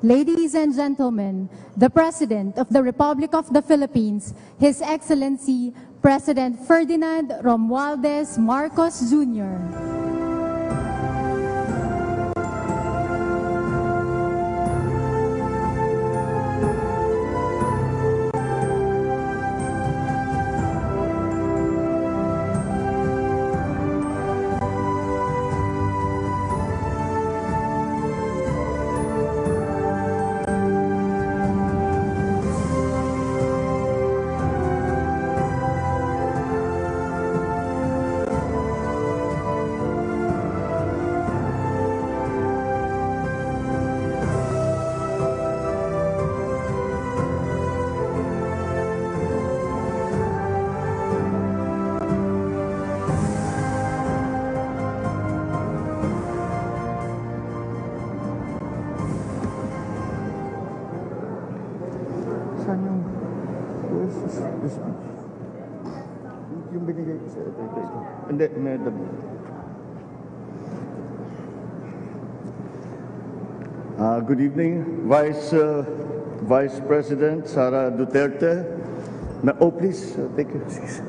Ladies and gentlemen, the President of the Republic of the Philippines, His Excellency President Ferdinand Romualdez Marcos Jr. Yung binigay ko sa ito. Hindi, madam. Good evening, Vice President Sara Duterte. Oh, please, take your seats.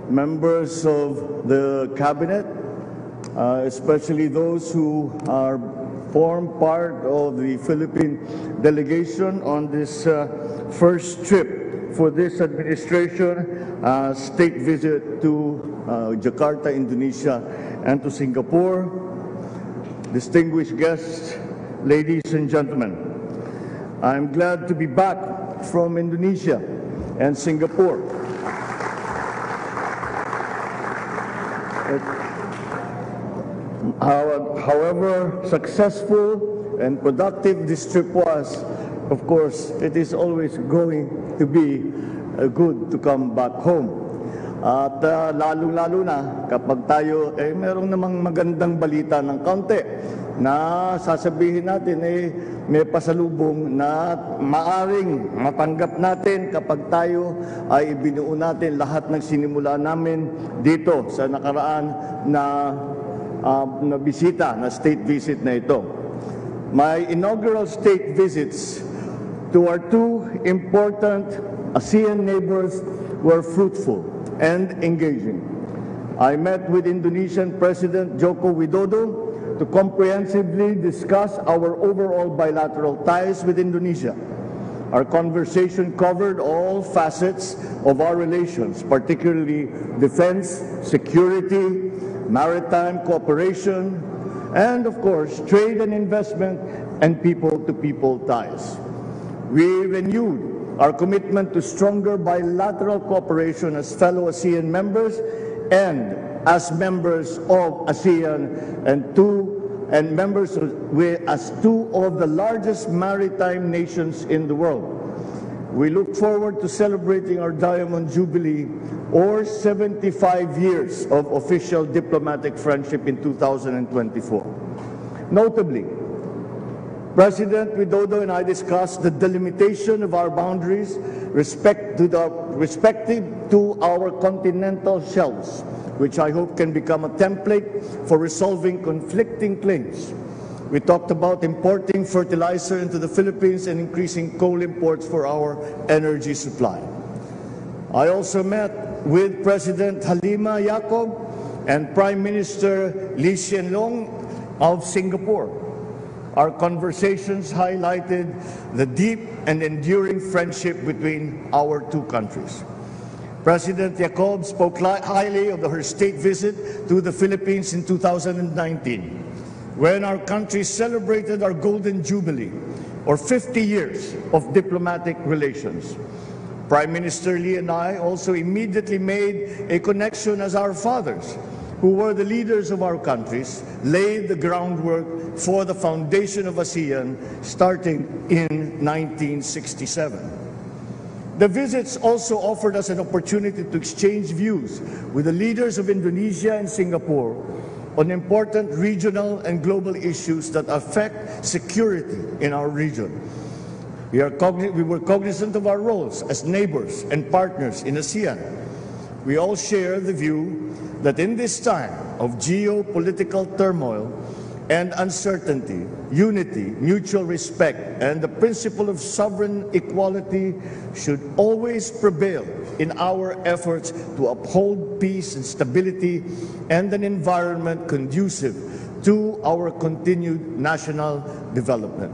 Members of the Cabinet, especially those who form part of the Philippine delegation on this first trip for this administration state visit to Jakarta, Indonesia, and to Singapore. Distinguished guests, ladies and gentlemen, I'm glad to be back from Indonesia and Singapore. However successful and productive this trip was, of course, it is always going to be good to come back home. At lalong-lalo na kapag tayo merong namang magandang balita ng kaunti na sasabihin natin may pasalubong na maaring matanggap natin kapag tayo ay ibinuo natin lahat ng sinimula namin dito sa nakaraan na bisita, na state visit na ito. My inaugural state visits to our two important ASEAN neighbors were fruitful and engaging. I met with Indonesian President Joko Widodo to comprehensively discuss our overall bilateral ties with Indonesia. Our conversation covered all facets of our relations, particularly defense, security, maritime cooperation, and of course, trade and investment and people-to-people ties. We renewed our commitment to stronger bilateral cooperation as fellow ASEAN members and as members of ASEAN as two of the largest maritime nations in the world. We look forward to celebrating our Diamond Jubilee or 75 years of official diplomatic friendship in 2024. Notably, President Widodo and I discussed the delimitation of our boundaries respective to our continental shelves, which I hope can become a template for resolving conflicting claims. We talked about importing fertilizer into the Philippines and increasing coal imports for our energy supply. I also met with President Halima Yacob and Prime Minister Lee Hsien Loong of Singapore. Our conversations highlighted the deep and enduring friendship between our two countries. President Yacob spoke highly of her state visit to the Philippines in 2019, when our country celebrated our Golden Jubilee, or 50 years of diplomatic relations. Prime Minister Lee and I also immediately made a connection as our fathers, who were the leaders of our countries, laid the groundwork for the foundation of ASEAN starting in 1967. The visits also offered us an opportunity to exchange views with the leaders of Indonesia and Singapore on important regional and global issues that affect security in our region. We were cognizant of our roles as neighbors and partners in ASEAN. We all share the view that in this time of geopolitical turmoil, and uncertainty, unity, mutual respect, and the principle of sovereign equality should always prevail in our efforts to uphold peace and stability and an environment conducive to our continued national development.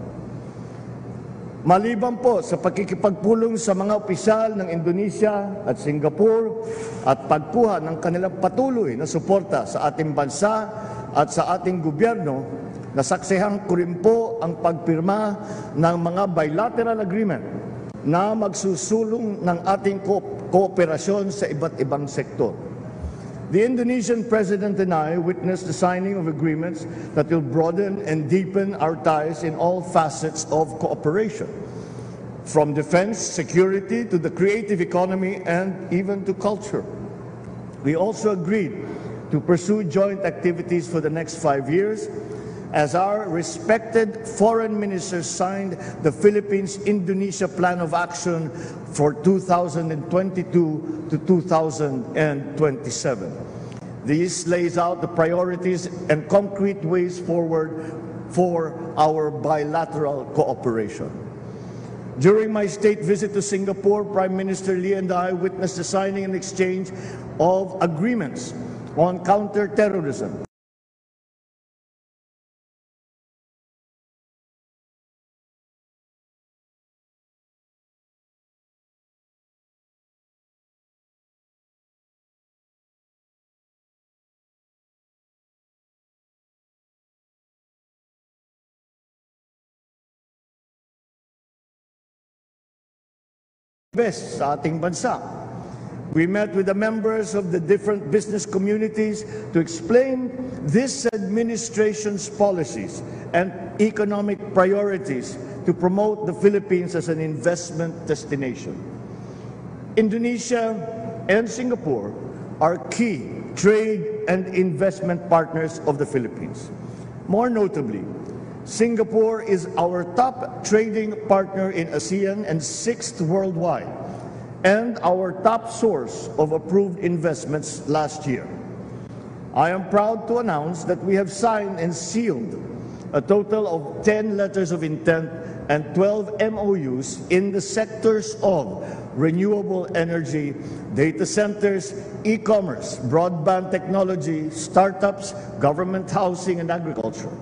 Maliban po sa pakikipagpulong sa mga opisyal ng Indonesia at Singapore at pagkuha ng kanilang patuloy na suporta sa ating bansa at sa ating gobyerno, nasaksihan ko rin po ang pagpirma ng mga bilateral agreement na magsusulong ng ating kooperasyon sa iba't ibang sektor. The Indonesian President and I witnessed the signing of agreements that will broaden and deepen our ties in all facets of cooperation, from defense, security, to the creative economy, and even to culture. We also agreed to pursue joint activities for the next 5 years, as our respected foreign ministers signed the Philippines-Indonesia Plan of Action for 2022 to 2027. This lays out the priorities and concrete ways forward for our bilateral cooperation. During my state visit to Singapore, Prime Minister Lee and I witnessed the signing and exchange of agreements on counterterrorism, best sa ating bansa. We met with the members of the different business communities to explain this administration's policies and economic priorities to promote the Philippines as an investment destination. Indonesia and Singapore are key trade and investment partners of the Philippines. More notably, Singapore is our top trading partner in ASEAN and 6th worldwide, and our top source of approved investments last year. I am proud to announce that we have signed and sealed a total of 10 letters of intent and 12 MOUs in the sectors of renewable energy, data centers, e-commerce, broadband technology, startups, government housing, and agriculture,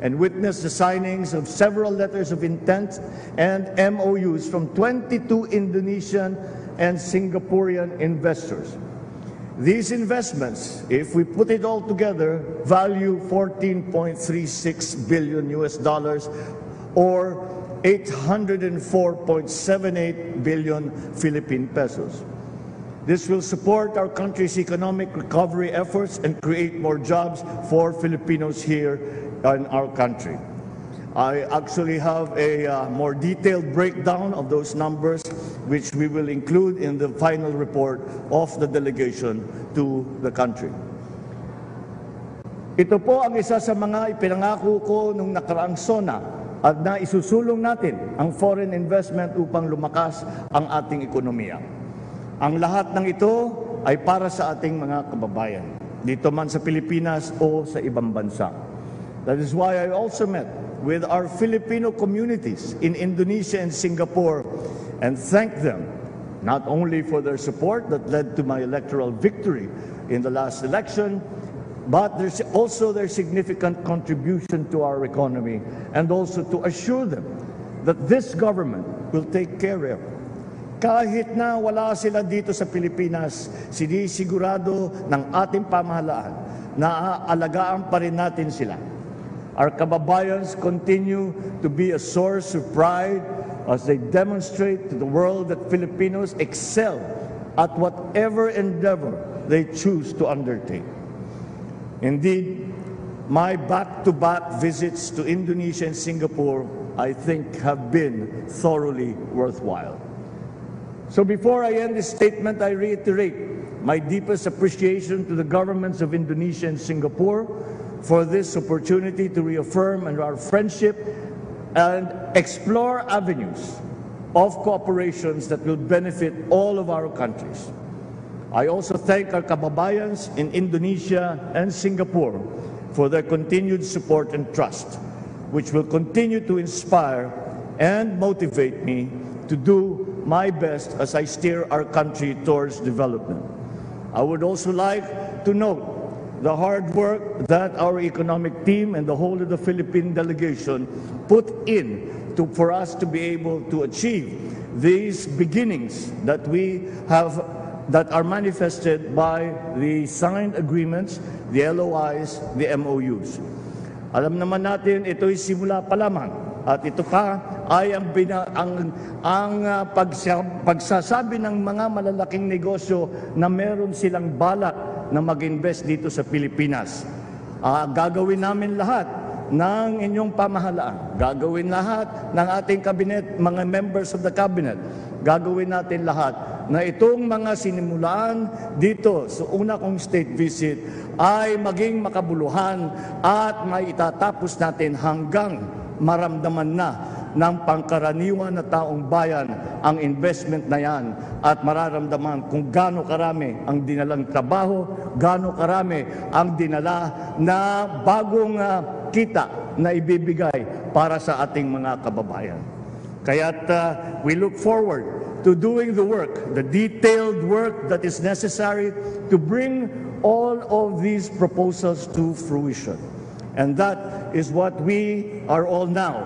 and witnessed the signings of several letters of intent and MOUs from 22 Indonesian and Singaporean investors. These investments, if we put it all together, value $14.36 billion or 804.78 billion Philippine pesos. This will support our country's economic recovery efforts and create more jobs for Filipinos here in our country. I actually have a more detailed breakdown of those numbers, which we will include in the final report of the delegation to the country. Ito po ang isa sa mga ipinangako ko nung nakaraang SONA at na isusulong natin ang foreign investment upang lumakas ang ating ekonomiya. Ang lahat ng ito ay para sa ating mga kababayan, dito man sa Pilipinas o sa ibang bansa. That is why I also met with our Filipino communities in Indonesia and Singapore and thank them not only for their support that led to my electoral victory in the last election, but there's also their significant contribution to our economy, and also to assure them that this government will take care of. Kahit na wala sila dito sa Pilipinas, sinisigurado ng ating pamahalaan na aalagaan pa rin natin sila. Our kababayans continue to be a source of pride as they demonstrate to the world that Filipinos excel at whatever endeavor they choose to undertake. Indeed, my back-to-back visits to Indonesia and Singapore, I think, have been thoroughly worthwhile. So before I end this statement, I reiterate my deepest appreciation to the governments of Indonesia and Singapore for this opportunity to reaffirm our friendship and explore avenues of cooperations that will benefit all of our countries. I also thank our kababayans in Indonesia and Singapore for their continued support and trust, which will continue to inspire and motivate me to do my best as I steer our country towards development. I would also like to note the hard work that our economic team and the whole of the Philippine delegation put in for us to be able to achieve these beginnings that we have, that are manifested by the signed agreements, the LOIs, the MOUs. Alam naman natin, ito'y simula pa lamang. At ito pa ay pagsasabi ng mga malalaking negosyo na meron silang balak na mag-invest dito sa Pilipinas. Gagawin namin lahat ng inyong pamahalaan. Gagawin lahat ng ating cabinet, mga members of the cabinet. Gagawin natin lahat na itong mga sinimulaan dito sa una kong state visit ay maging makabuluhan at maitatapos natin hanggang maramdaman na ng pangkaraniwan na taong bayan ang investment na yan at mararamdaman kung gaano karami ang dinalang trabaho, gaano karami ang dinala na bagong kita na ibibigay para sa ating mga kababayan. Kaya't we look forward to doing the work, the detailed work that is necessary to bring all of these proposals to fruition. And that is what we are all now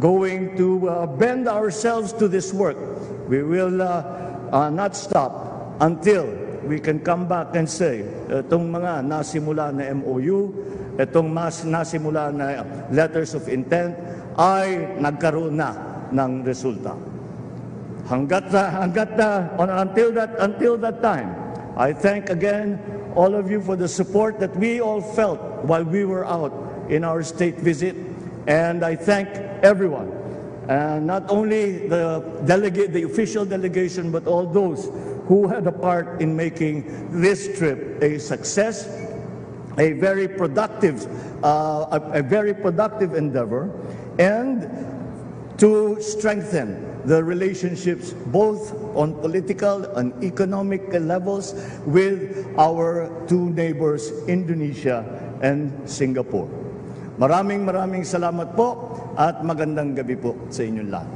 going to bend ourselves to this work. We will not stop until we can come back and say, itong mga nasimula na MOU, itong nasimula na letters of intent ay nagkaroon na ng resulta. Until that time, I thank again all of you for the support that we all felt while we were out in our state visit, and I thank everyone, not only the official delegation, but all those who had a part in making this trip a success, a very productive endeavor, and to strengthen the relationships both on political and economic levels with our two neighbors, Indonesia and Singapore. Maraming salamat po at magandang gabi po sa inyong lahat.